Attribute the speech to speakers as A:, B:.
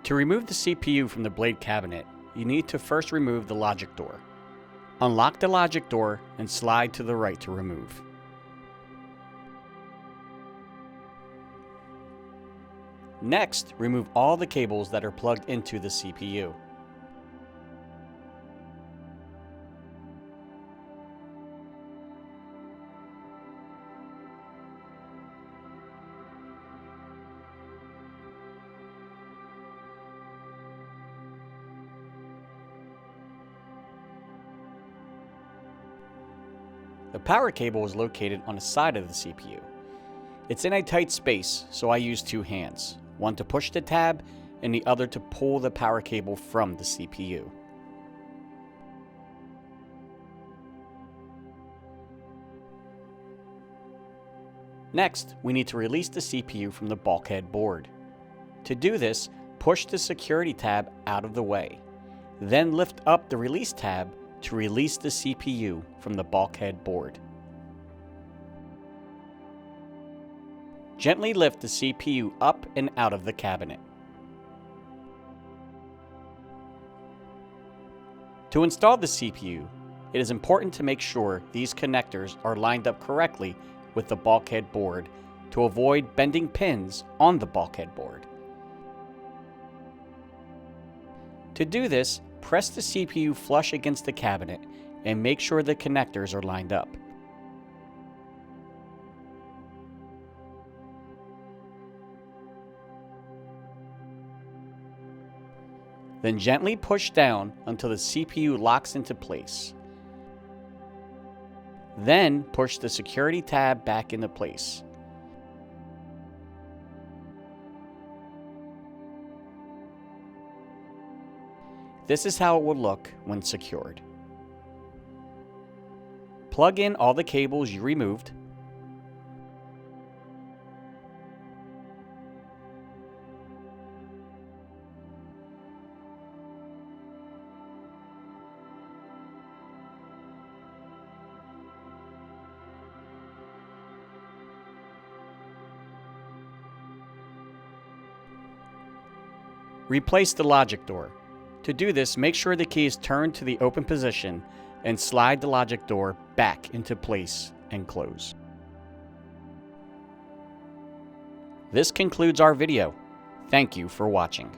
A: To remove the CPU from the Blade cabinet, you need to first remove the logic door. Unlock the logic door and slide to the right to remove. Next, remove all the cables that are plugged into the CPU. The power cable is located on the side of the CPU. It's in a tight space, so I use two hands, one to push the tab and the other to pull the power cable from the CPU. Next, we need to release the CPU from the bulkhead board. To do this, push the security tab out of the way. Then lift up the release tab to release the CPU from the bulkhead board. Gently lift the CPU up and out of the cabinet. To install the CPU, it is important to make sure these connectors are lined up correctly with the bulkhead board to avoid bending pins on the bulkhead board. To do this, press the CPU flush against the cabinet and make sure the connectors are lined up. Then gently push down until the CPU locks into place. Then push the security tab back into place. This is how it will look when secured. Plug in all the cables you removed. Replace the logic door. To do this, make sure the key is turned to the open position and slide the logic door back into place and close. This concludes our video. Thank you for watching.